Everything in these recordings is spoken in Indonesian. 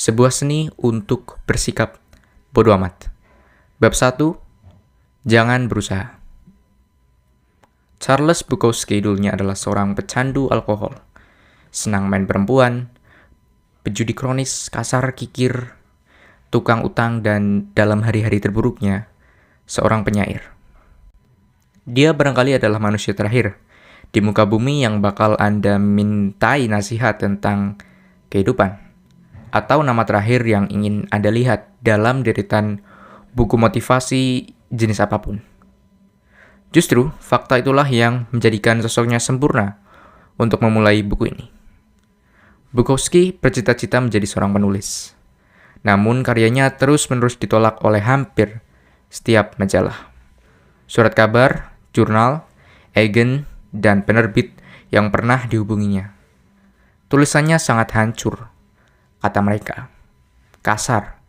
Sebuah seni untuk bersikap bodoh amat. Bab 1, jangan berusaha. Charles Bukowski dulunya adalah seorang pecandu alkohol. Senang main perempuan, pejudi kronis, kasar, kikir, tukang utang, dan dalam hari-hari terburuknya, seorang penyair. Dia barangkali adalah manusia terakhir di muka bumi yang bakal Anda mintai nasihat tentang kehidupan. Atau nama terakhir yang ingin Anda lihat dalam deretan buku motivasi jenis apapun. Justru, fakta itulah yang menjadikan sosoknya sempurna untuk memulai buku ini. Bukowski bercita-cita menjadi seorang penulis. Namun karyanya terus-menerus ditolak oleh hampir setiap majalah, surat kabar, jurnal, agen, dan penerbit yang pernah dihubunginya. Tulisannya sangat hancur, kata mereka. Kasar,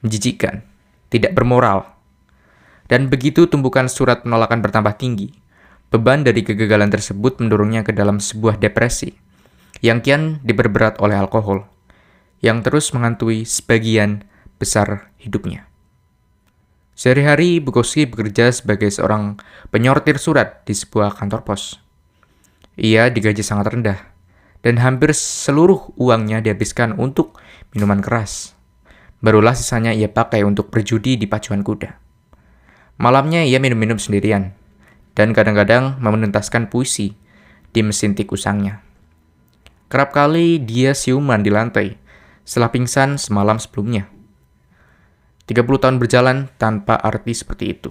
menjijikkan, tidak bermoral. Dan begitu tumpukan surat penolakan bertambah tinggi, beban dari kegagalan tersebut mendorongnya ke dalam sebuah depresi yang kian diperberat oleh alkohol, yang terus menghantui sebagian besar hidupnya. Sehari-hari Bukowski bekerja sebagai seorang penyortir surat di sebuah kantor pos. Ia digaji sangat rendah, dan hampir seluruh uangnya dihabiskan untuk minuman keras. Barulah sisanya ia pakai untuk berjudi di pacuan kuda. Malamnya ia minum-minum sendirian, dan kadang-kadang menuntaskan puisi di mesin tik usangnya. Kerap kali dia siuman di lantai setelah pingsan semalam sebelumnya. 30 tahun berjalan tanpa arti seperti itu.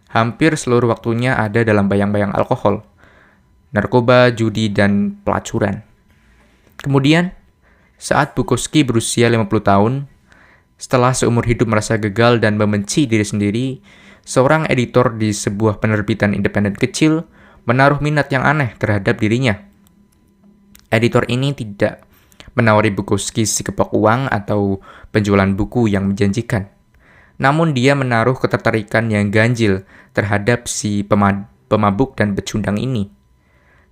Hampir seluruh waktunya ada dalam bayang-bayang alkohol, narkoba, judi, dan pelacuran. Kemudian, saat Bukowski berusia 50 tahun, setelah seumur hidup merasa gagal dan membenci diri sendiri, seorang editor di sebuah penerbitan independen kecil menaruh minat yang aneh terhadap dirinya. Editor ini tidak menawari Bukowski sekepok uang atau penjualan buku yang menjanjikan. Namun dia menaruh ketertarikan yang ganjil terhadap si pemabuk dan pecundang ini.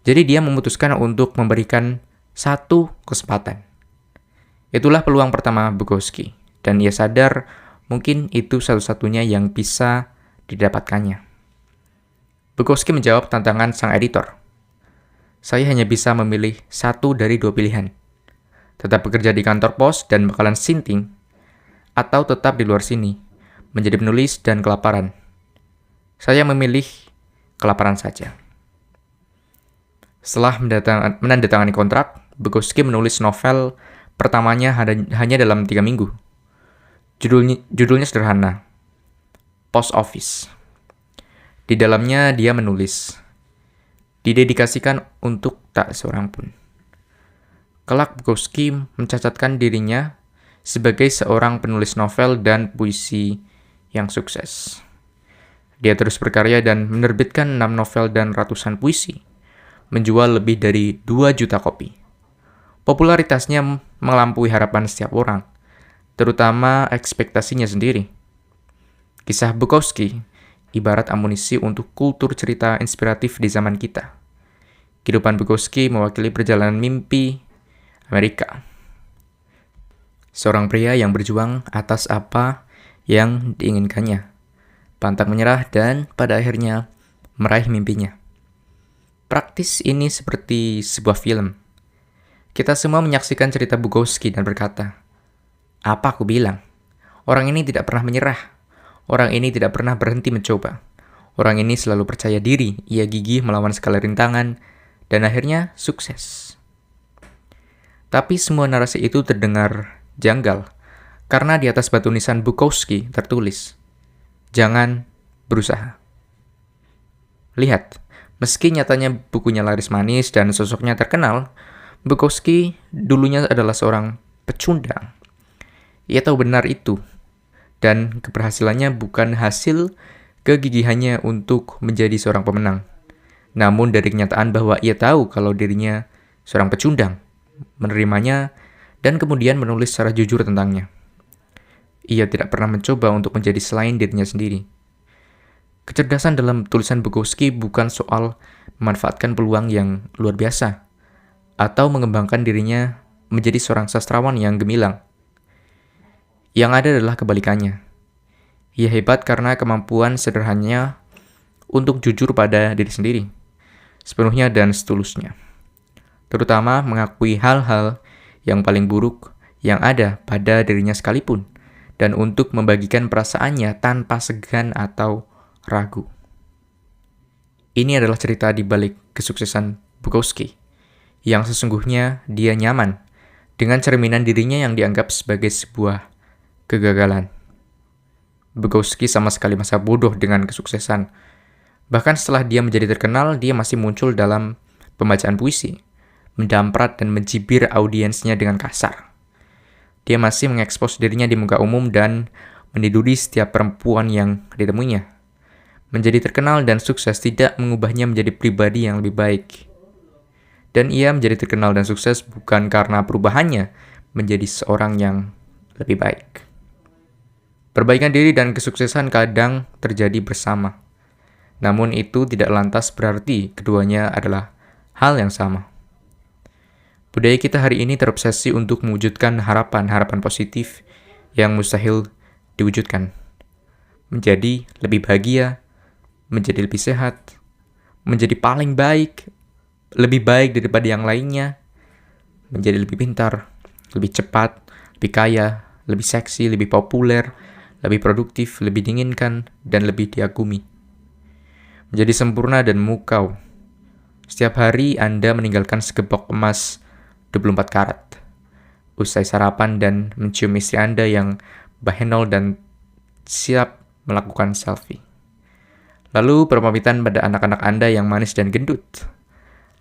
Jadi dia memutuskan untuk memberikan satu kesempatan. Itulah peluang pertama Bukowski, dan ia sadar mungkin itu satu-satunya yang bisa didapatkannya. Bukowski menjawab tantangan sang editor. Saya hanya bisa memilih satu dari dua pilihan. Tetap bekerja di kantor pos dan bakalan sinting, atau tetap di luar sini, menjadi penulis dan kelaparan. Saya memilih kelaparan saja. Setelah menandatangani kontrak, Bukowski menulis novel pertamanya hanya dalam 3 minggu. Judulnya sederhana, Post Office. Di dalamnya dia menulis, didedikasikan untuk tak seorang pun. Kelak Bukowski mencatatkan dirinya sebagai seorang penulis novel dan puisi yang sukses. Dia terus berkarya dan menerbitkan 6 novel dan ratusan puisi, menjual lebih dari 2 juta kopi. Popularitasnya melampaui harapan setiap orang, terutama ekspektasinya sendiri. Kisah Bukowski ibarat amunisi untuk kultur cerita inspiratif di zaman kita. Kehidupan Bukowski mewakili perjalanan mimpi Amerika. Seorang pria yang berjuang atas apa yang diinginkannya, pantang menyerah, dan pada akhirnya meraih mimpinya. Praktis ini seperti sebuah film. Kita semua menyaksikan cerita Bukowski dan berkata, apa aku bilang? Orang ini tidak pernah menyerah. Orang ini tidak pernah berhenti mencoba. Orang ini selalu percaya diri, ia gigih melawan segala rintangan, dan akhirnya sukses. Tapi semua narasi itu terdengar janggal, karena di atas batu nisan Bukowski tertulis, jangan berusaha. Lihat, meski nyatanya bukunya laris manis dan sosoknya terkenal, Bukowski dulunya adalah seorang pecundang. Ia tahu benar itu, dan keberhasilannya bukan hasil kegigihannya untuk menjadi seorang pemenang. Namun dari kenyataan bahwa ia tahu kalau dirinya seorang pecundang, menerimanya, dan kemudian menulis secara jujur tentangnya. Ia tidak pernah mencoba untuk menjadi selain dirinya sendiri. Kecerdasan dalam tulisan Bukowski bukan soal memanfaatkan peluang yang luar biasa, atau mengembangkan dirinya menjadi seorang sastrawan yang gemilang. Yang ada adalah kebalikannya. Ia hebat karena kemampuan sederhananya untuk jujur pada diri sendiri, sepenuhnya dan setulusnya. Terutama mengakui hal-hal yang paling buruk yang ada pada dirinya sekalipun, dan untuk membagikan perasaannya tanpa segan atau ragu. Ini adalah cerita di balik kesuksesan Bukowski, yang sesungguhnya dia nyaman dengan cerminan dirinya yang dianggap sebagai sebuah kegagalan. Bukowski sama sekali masa bodoh dengan kesuksesan. Bahkan setelah dia menjadi terkenal, dia masih muncul dalam pembacaan puisi, mendamprat dan mencibir audiensnya dengan kasar. Dia masih mengekspos dirinya di muka umum dan meniduri setiap perempuan yang ditemuinya. Menjadi terkenal dan sukses tidak mengubahnya menjadi pribadi yang lebih baik. Dan ia menjadi terkenal dan sukses bukan karena perubahannya menjadi seorang yang lebih baik. Perbaikan diri dan kesuksesan kadang terjadi bersama. Namun itu tidak lantas berarti keduanya adalah hal yang sama. Budaya kita hari ini terobsesi untuk mewujudkan harapan-harapan positif yang mustahil diwujudkan. Menjadi lebih bahagia, menjadi lebih sehat, menjadi paling baik, lebih baik daripada yang lainnya, menjadi lebih pintar, lebih cepat, lebih kaya, lebih seksi, lebih populer, lebih produktif, lebih diinginkan, dan lebih diagumi. Menjadi sempurna dan mukau. Setiap hari Anda meninggalkan segebok emas 24 karat. Usai sarapan dan mencium istri Anda yang bahenol dan siap melakukan selfie. Lalu berpamitan pada anak-anak Anda yang manis dan gendut.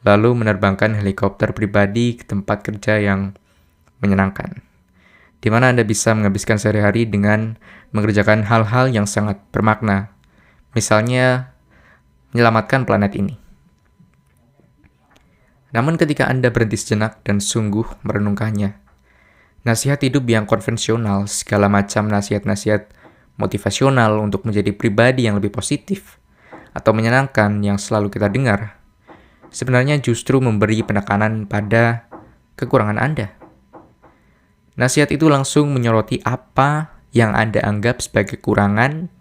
Lalu menerbangkan helikopter pribadi ke tempat kerja yang menyenangkan, di mana Anda bisa menghabiskan sehari-hari dengan mengerjakan hal-hal yang sangat bermakna, misalnya menyelamatkan planet ini. Namun ketika Anda berhenti sejenak dan sungguh merenungkannya, nasihat hidup yang konvensional, segala macam nasihat-nasihat motivasional untuk menjadi pribadi yang lebih positif atau menyenangkan yang selalu kita dengar, sebenarnya justru memberi penekanan pada kekurangan Anda. Nasihat itu langsung menyoroti apa yang Anda anggap sebagai kekurangan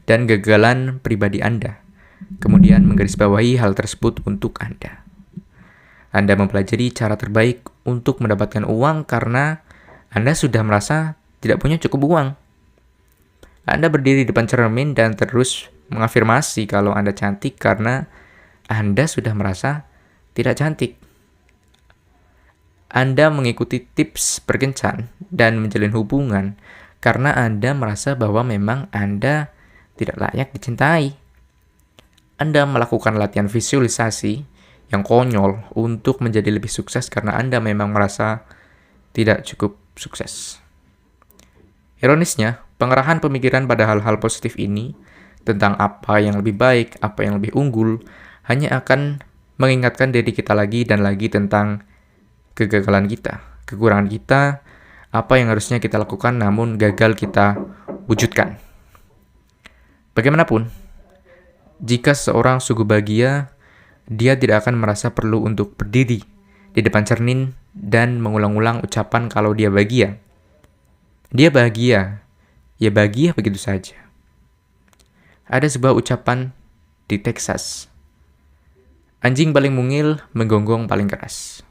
dan gagalan pribadi Anda, kemudian menggarisbawahi hal tersebut untuk Anda. Anda mempelajari cara terbaik untuk mendapatkan uang karena Anda sudah merasa tidak punya cukup uang. Anda berdiri di depan cermin dan terus mengafirmasi kalau Anda cantik karena Anda sudah merasa tidak cantik. Anda mengikuti tips berkencan dan menjalin hubungan karena Anda merasa bahwa memang Anda tidak layak dicintai. Anda melakukan latihan visualisasi yang konyol untuk menjadi lebih sukses karena Anda memang merasa tidak cukup sukses. Ironisnya, pengerahan pemikiran pada hal-hal positif ini tentang apa yang lebih baik, apa yang lebih unggul, hanya akan mengingatkan diri kita lagi dan lagi tentang kegagalan kita, kekurangan kita, apa yang harusnya kita lakukan namun gagal kita wujudkan. Bagaimanapun, jika seorang sungguh bahagia, dia tidak akan merasa perlu untuk berdiri di depan cermin dan mengulang-ulang ucapan kalau dia bahagia. Dia bahagia, ya bahagia begitu saja. Ada sebuah ucapan di Texas. Anjing paling mungil menggonggong paling keras.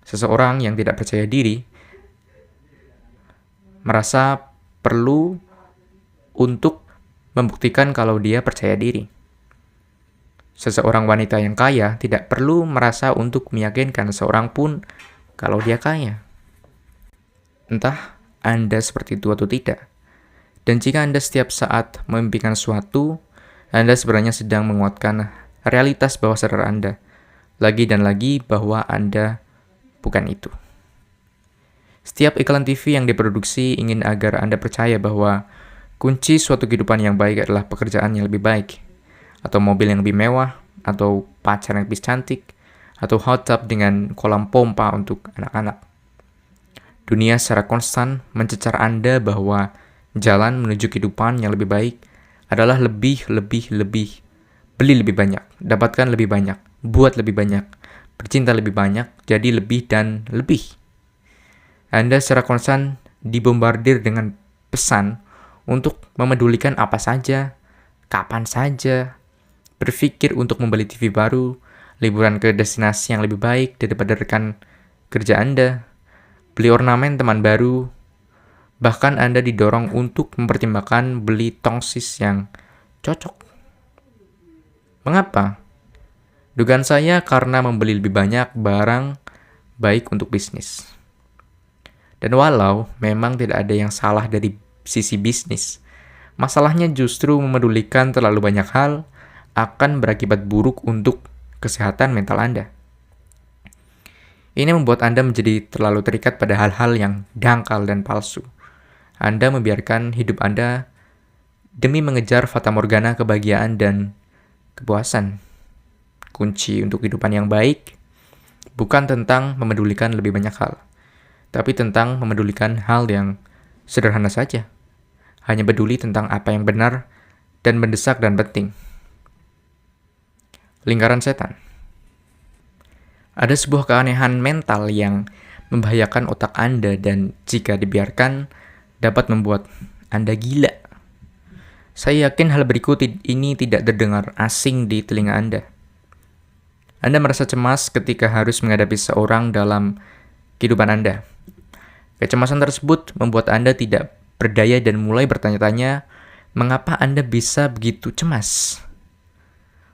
Seseorang yang tidak percaya diri merasa perlu untuk membuktikan kalau dia percaya diri. Seseorang wanita yang kaya tidak perlu merasa untuk meyakinkan seorang pun kalau dia kaya. Entah Anda seperti itu atau tidak. Dan jika Anda setiap saat memimpikan sesuatu, Anda sebenarnya sedang menguatkan realitas bawah sadar Anda, lagi dan lagi bahwa Anda bukan itu. Setiap iklan TV yang diproduksi ingin agar Anda percaya bahwa kunci suatu kehidupan yang baik adalah pekerjaan yang lebih baik, atau mobil yang lebih mewah, atau pacar yang lebih cantik, atau hot tub dengan kolam pompa untuk anak-anak. Dunia secara konstan mencecar Anda bahwa jalan menuju kehidupan yang lebih baik adalah lebih, beli lebih banyak, dapatkan lebih banyak, buat lebih banyak, bercinta lebih banyak, jadi lebih dan lebih. Anda secara konstan dibombardir dengan pesan untuk memedulikan apa saja, kapan saja, berpikir untuk membeli TV baru, liburan ke destinasi yang lebih baik daripada rekan kerja Anda, beli ornamen teman baru, bahkan Anda didorong untuk mempertimbangkan beli tongsis yang cocok. Mengapa? Dugaan saya karena membeli lebih banyak barang baik untuk bisnis. Dan walau memang tidak ada yang salah dari sisi bisnis, masalahnya justru memedulikan terlalu banyak hal akan berakibat buruk untuk kesehatan mental Anda. Ini membuat Anda menjadi terlalu terikat pada hal-hal yang dangkal dan palsu. Anda membiarkan hidup Anda demi mengejar fatamorgana kebahagiaan dan kepuasan. Kunci untuk kehidupan yang baik bukan tentang memedulikan lebih banyak hal, tapi tentang memedulikan hal yang sederhana saja. Hanya peduli tentang apa yang benar dan mendesak dan penting. Lingkaran setan. Ada sebuah keanehan mental yang membahayakan otak Anda dan jika dibiarkan dapat membuat Anda gila. Saya yakin hal berikut ini tidak terdengar asing di telinga Anda. Anda merasa cemas ketika harus menghadapi seorang dalam kehidupan Anda. Kecemasan tersebut membuat Anda tidak berdaya dan mulai bertanya-tanya, mengapa Anda bisa begitu cemas?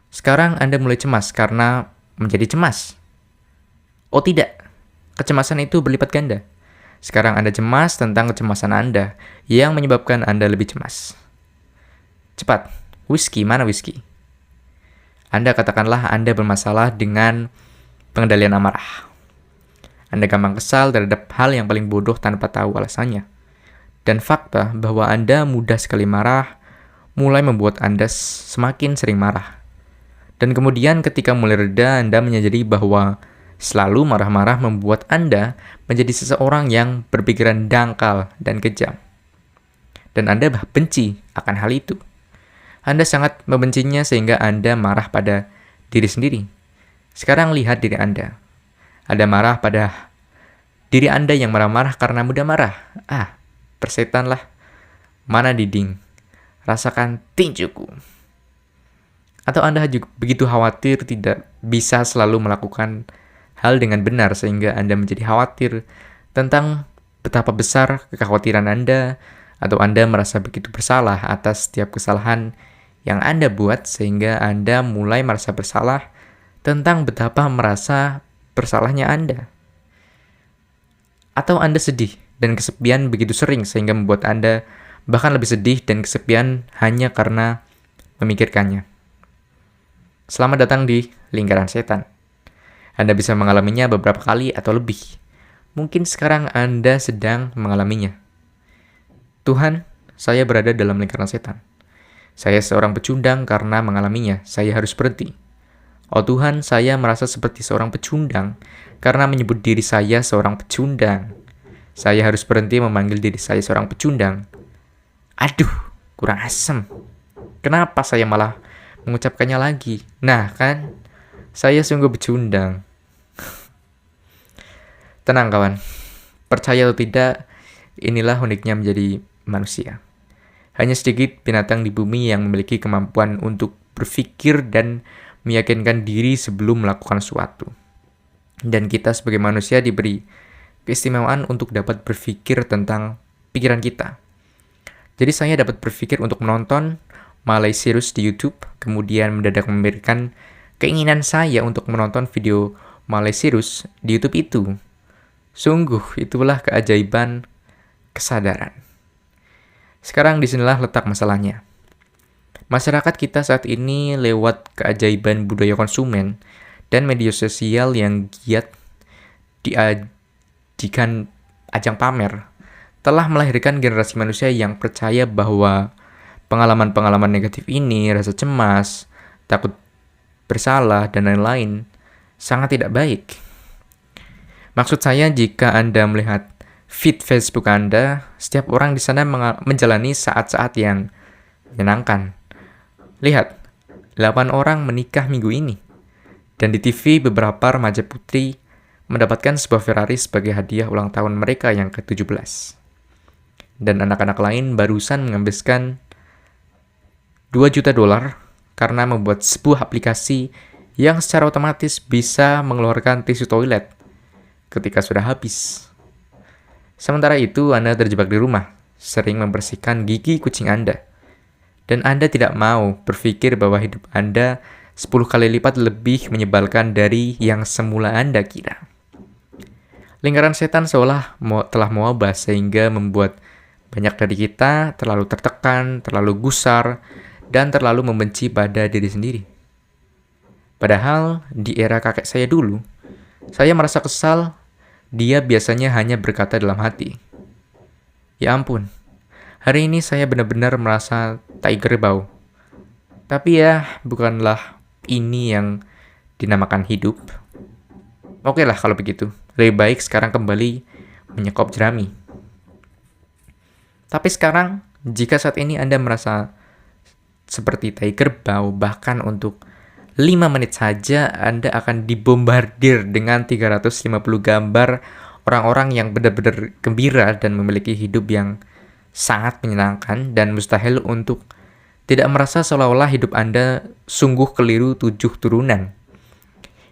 Sekarang Anda mulai cemas karena menjadi cemas. Oh tidak, kecemasan itu berlipat ganda. Sekarang Anda cemas tentang kecemasan Anda yang menyebabkan Anda lebih cemas. Cepat, whisky, mana whisky? Anda katakanlah Anda bermasalah dengan pengendalian amarah. Anda gampang kesal terhadap hal yang paling bodoh tanpa tahu alasannya. Dan fakta bahwa Anda mudah sekali marah mulai membuat Anda semakin sering marah. Dan kemudian ketika mulai reda, Anda menyadari bahwa selalu marah-marah membuat Anda menjadi seseorang yang berpikiran dangkal dan kejam. Dan Anda benci akan hal itu. Anda sangat membencinya sehingga Anda marah pada diri sendiri. Sekarang lihat diri Anda. Anda marah pada diri Anda yang marah-marah karena mudah marah. Persetanlah. Mana dinding? Rasakan tinjuku. Atau Anda juga begitu khawatir tidak bisa selalu melakukan hal dengan benar sehingga Anda menjadi khawatir tentang betapa besar kekhawatiran Anda, atau Anda merasa begitu bersalah atas setiap kesalahan yang Anda buat sehingga Anda mulai merasa bersalah tentang betapa merasa bersalahnya Anda. Atau Anda sedih dan kesepian begitu sering sehingga membuat Anda bahkan lebih sedih dan kesepian hanya karena memikirkannya. Selamat datang di lingkaran setan. Anda bisa mengalaminya beberapa kali atau lebih. Mungkin sekarang Anda sedang mengalaminya. Tuhan, saya berada dalam lingkaran setan. Saya seorang pecundang karena mengalaminya. Saya harus berhenti. Oh Tuhan, saya merasa seperti seorang pecundang karena menyebut diri saya seorang pecundang. Saya harus berhenti memanggil diri saya seorang pecundang. Aduh, kurang asem. Kenapa saya malah mengucapkannya lagi? Nah kan, saya sungguh pecundang. Tenang kawan, percaya atau tidak, inilah uniknya menjadi manusia. Hanya sedikit binatang di bumi yang memiliki kemampuan untuk berpikir dan meyakinkan diri sebelum melakukan sesuatu. Dan kita sebagai manusia diberi keistimewaan untuk dapat berpikir tentang pikiran kita. Jadi saya dapat berpikir untuk menonton Miley Cyrus di YouTube, kemudian mendadak memberikan keinginan saya untuk menonton video Miley Cyrus di YouTube itu. Sungguh, itulah keajaiban kesadaran. Sekarang disinilah letak masalahnya. Masyarakat kita saat ini lewat keajaiban budaya konsumen dan media sosial yang giat dijadikan ajang pamer, telah melahirkan generasi manusia yang percaya bahwa pengalaman-pengalaman negatif ini, rasa cemas, takut bersalah, dan lain-lain, sangat tidak baik. Maksud saya, jika Anda melihat feed Facebook Anda, setiap orang di sana menjalani saat-saat yang menyenangkan. Lihat, 8 orang menikah minggu ini. Dan di TV, beberapa remaja putri mendapatkan sebuah Ferrari sebagai hadiah ulang tahun mereka yang ke-17. dan anak-anak lain barusan menghabiskan $2 juta karena membuat sebuah aplikasi yang secara otomatis bisa mengeluarkan tisu toilet ketika sudah habis. Sementara itu, Anda terjebak di rumah, sering membersihkan gigi kucing Anda. Dan Anda tidak mau berpikir bahwa hidup Anda 10 kali lipat lebih menyebalkan dari yang semula Anda kira. Lingkaran setan seolah telah mewabah sehingga membuat banyak dari kita terlalu tertekan, terlalu gusar, dan terlalu membenci pada diri sendiri. Padahal di era kakek saya dulu, saya merasa kesal. Dia biasanya hanya berkata dalam hati, "Ya ampun, hari ini saya benar-benar merasa tiger bau." Tapi ya, bukanlah ini yang dinamakan hidup. Oke lah kalau begitu, lebih baik sekarang kembali menyekop jerami. Tapi sekarang, jika saat ini Anda merasa seperti tiger bau, bahkan untuk 5 menit saja Anda akan dibombardir dengan 350 gambar orang-orang yang benar-benar gembira dan memiliki hidup yang sangat menyenangkan, dan mustahil untuk tidak merasa seolah-olah hidup Anda sungguh keliru 7 turunan.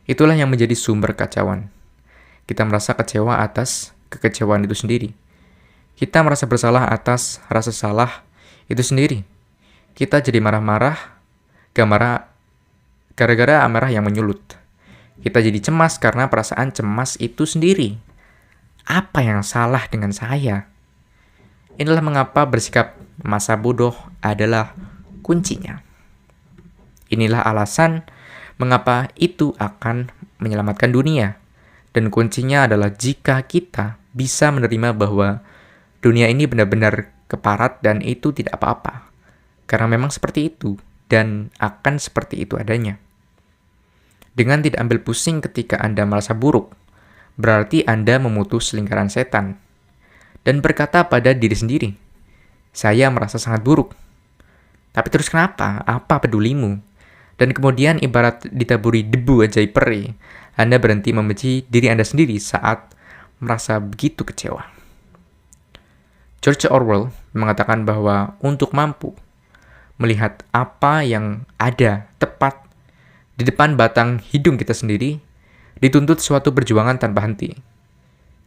Itulah yang menjadi sumber kekacauan. Kita merasa kecewa atas kekecewaan itu sendiri. Kita merasa bersalah atas rasa salah itu sendiri. Kita jadi marah-marah gara-gara amarah yang menyulut. Kita jadi cemas karena perasaan cemas itu sendiri. Apa yang salah dengan saya? Inilah mengapa bersikap masa bodoh adalah kuncinya. Inilah alasan mengapa itu akan menyelamatkan dunia. Dan kuncinya adalah jika kita bisa menerima bahwa dunia ini benar-benar keparat dan itu tidak apa-apa. Karena memang seperti itu dan akan seperti itu adanya. Dengan tidak ambil pusing ketika Anda merasa buruk, berarti Anda memutus lingkaran setan dan berkata pada diri sendiri, "Saya merasa sangat buruk. Tapi terus kenapa? Apa pedulimu?" Dan kemudian ibarat ditaburi debu ajaib peri, Anda berhenti membenci diri Anda sendiri saat merasa begitu kecewa. George Orwell mengatakan bahwa untuk mampu melihat apa yang ada tepat di depan batang hidung kita sendiri, dituntut suatu perjuangan tanpa henti.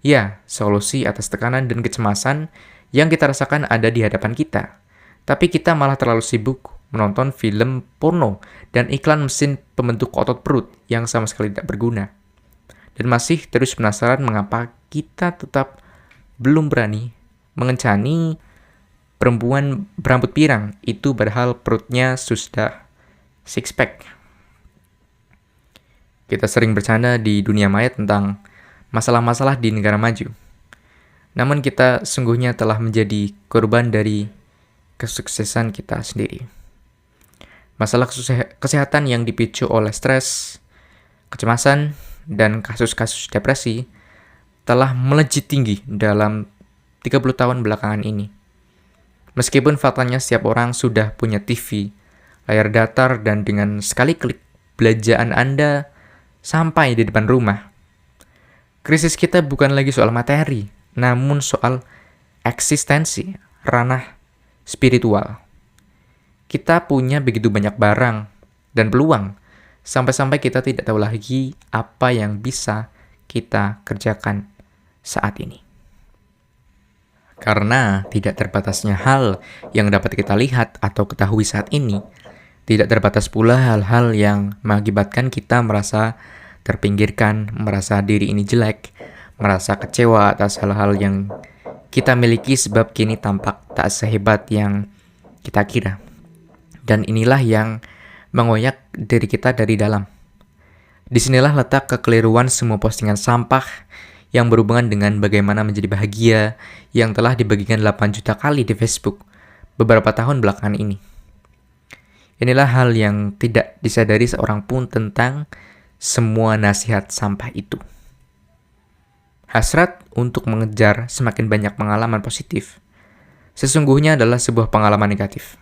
Ya, solusi atas tekanan dan kecemasan yang kita rasakan ada di hadapan kita. Tapi kita malah terlalu sibuk menonton film porno dan iklan mesin pembentuk otot perut yang sama sekali tidak berguna. Dan masih terus penasaran mengapa kita tetap belum berani mengencani perempuan berambut pirang itu padahal perutnya sudah six pack. Kita sering bercanda di dunia maya tentang masalah-masalah di negara maju. Namun kita sungguhnya telah menjadi korban dari kesuksesan kita sendiri. Masalah kesehatan yang dipicu oleh stres, kecemasan, dan kasus-kasus depresi telah melejit tinggi dalam 30 tahun belakangan ini. Meskipun faktanya setiap orang sudah punya TV, layar datar, dan dengan sekali klik belanjaan Anda sampai di depan rumah. Krisis kita bukan lagi soal materi, namun soal eksistensi, ranah spiritual. Kita punya begitu banyak barang dan peluang, sampai-sampai kita tidak tahu lagi apa yang bisa kita kerjakan saat ini. Karena tidak terbatasnya hal yang dapat kita lihat atau ketahui saat ini, tidak terbatas pula hal-hal yang mengakibatkan kita merasa terpinggirkan, merasa diri ini jelek, merasa kecewa atas hal-hal yang kita miliki sebab kini tampak tak sehebat yang kita kira. Dan inilah yang mengoyak diri kita dari dalam. Disinilah letak kekeliruan semua postingan sampah yang berhubungan dengan bagaimana menjadi bahagia yang telah dibagikan 8 juta kali di Facebook beberapa tahun belakangan ini. Inilah hal yang tidak disadari seorang pun tentang semua nasihat sampah itu. Hasrat untuk mengejar semakin banyak pengalaman positif sesungguhnya adalah sebuah pengalaman negatif.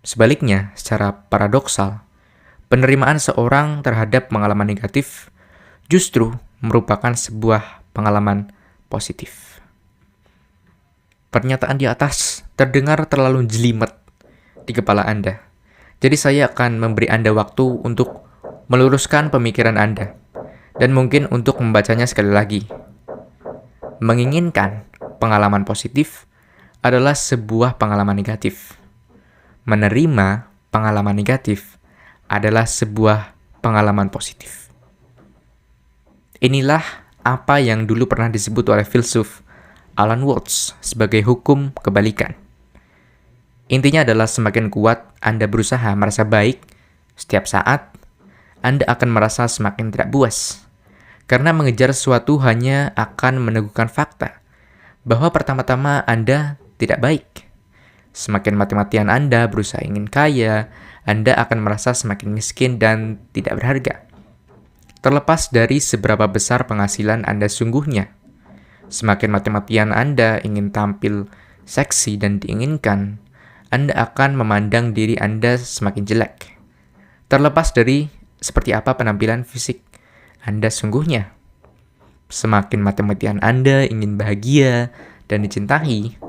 Sebaliknya, secara paradoksal, penerimaan seorang terhadap pengalaman negatif justru merupakan sebuah pengalaman positif. Pernyataan di atas terdengar terlalu jelimet di kepala Anda. Jadi saya akan memberi Anda waktu untuk meluruskan pemikiran Anda dan mungkin untuk membacanya sekali lagi. Menginginkan pengalaman positif adalah sebuah pengalaman negatif. Menerima pengalaman negatif adalah sebuah pengalaman positif. Inilah apa yang dulu pernah disebut oleh filsuf Alan Watts sebagai hukum kebalikan. Intinya adalah semakin kuat Anda berusaha merasa baik setiap saat, Anda akan merasa semakin tidak puas. Karena mengejar sesuatu hanya akan meneguhkan fakta bahwa pertama-tama Anda tidak baik. Semakin mati-matian Anda berusaha ingin kaya, Anda akan merasa semakin miskin dan tidak berharga. Terlepas dari seberapa besar penghasilan Anda sungguhnya, semakin mati-matian Anda ingin tampil seksi dan diinginkan, Anda akan memandang diri Anda semakin jelek. Terlepas dari seperti apa penampilan fisik Anda sungguhnya. Semakin mati-matian Anda ingin bahagia dan dicintai,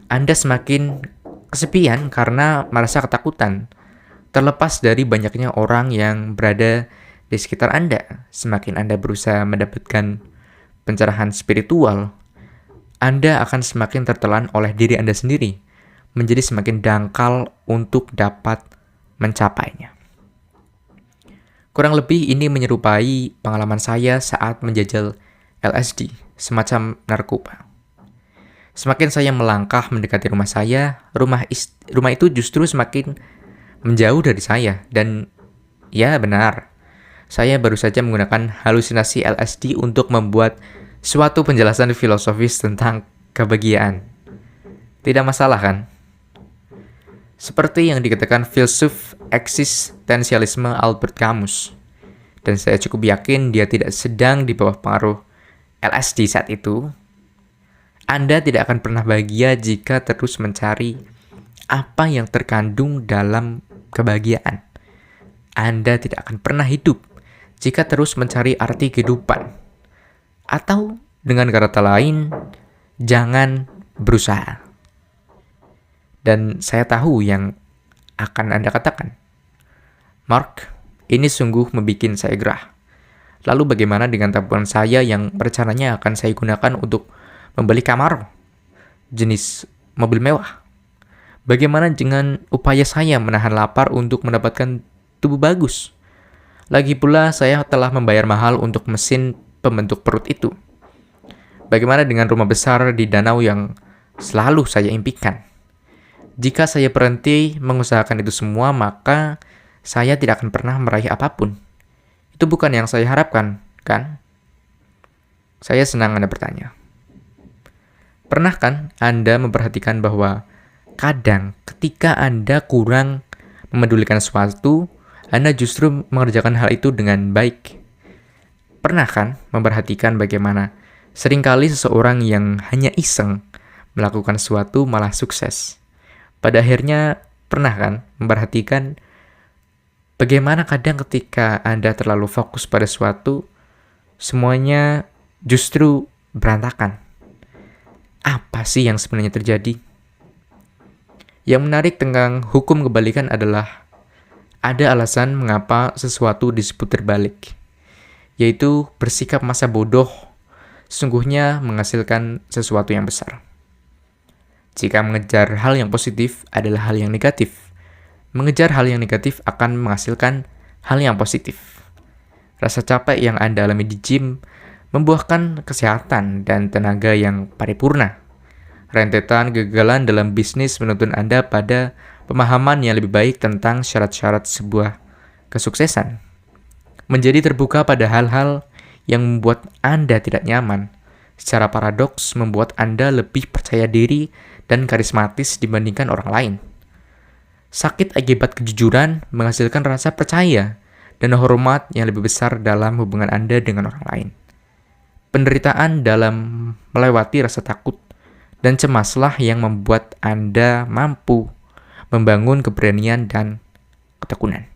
Anda semakin kesepian karena merasa ketakutan. Terlepas dari banyaknya orang yang berada di sekitar Anda, semakin Anda berusaha mendapatkan pencerahan spiritual, Anda akan semakin tertelan oleh diri Anda sendiri, menjadi semakin dangkal untuk dapat mencapainya. Kurang lebih ini menyerupai pengalaman saya saat menjajal LSD, semacam narkoba. Semakin saya melangkah mendekati rumah saya, rumah itu justru semakin menjauh dari saya. Dan ya benar, saya baru saja menggunakan halusinasi LSD untuk membuat suatu penjelasan filosofis tentang kebahagiaan. Tidak masalah kan? Seperti yang dikatakan filsuf eksistensialisme Albert Camus. Dan saya cukup yakin dia tidak sedang di bawah pengaruh LSD saat itu. Anda tidak akan pernah bahagia jika terus mencari apa yang terkandung dalam kebahagiaan. Anda tidak akan pernah hidup jika terus mencari arti kehidupan. Atau dengan kata lain, jangan berusaha. Dan saya tahu yang akan Anda katakan. Mark, ini sungguh membuat saya gerah. Lalu bagaimana dengan tabungan saya yang rencananya akan saya gunakan untuk membeli Camaro, jenis mobil mewah? Bagaimana dengan upaya saya menahan lapar untuk mendapatkan tubuh bagus? Lagi pula saya telah membayar mahal untuk mesin pembentuk perut itu. Bagaimana dengan rumah besar di danau yang selalu saya impikan? Jika saya berhenti mengusahakan itu semua, maka saya tidak akan pernah meraih apapun. Itu bukan yang saya harapkan, kan? Saya senang Anda bertanya. Pernah kan Anda memperhatikan bahwa kadang ketika Anda kurang memedulikan sesuatu, Anda justru mengerjakan hal itu dengan baik? Pernah kan memperhatikan bagaimana seringkali seseorang yang hanya iseng melakukan sesuatu malah sukses? Pada akhirnya, pernah kan memperhatikan bagaimana kadang ketika Anda terlalu fokus pada sesuatu, semuanya justru berantakan? Apa sih yang sebenarnya terjadi? Yang menarik tentang hukum kebalikan adalah ada alasan mengapa sesuatu disebut terbalik, yaitu bersikap masa bodoh sesungguhnya menghasilkan sesuatu yang besar. Jika mengejar hal yang positif adalah hal yang negatif, mengejar hal yang negatif akan menghasilkan hal yang positif. Rasa capek yang Anda alami di gym membuahkan kesehatan dan tenaga yang paripurna. Rentetan kegagalan dalam bisnis menuntun Anda pada pemahaman yang lebih baik tentang syarat-syarat sebuah kesuksesan. Menjadi terbuka pada hal-hal yang membuat Anda tidak nyaman, secara paradoks membuat Anda lebih percaya diri dan karismatis dibandingkan orang lain. Sakit akibat kejujuran menghasilkan rasa percaya dan hormat yang lebih besar dalam hubungan Anda dengan orang lain. Penderitaan dalam melewati rasa takut dan cemaslah yang membuat Anda mampu membangun keberanian dan ketekunan.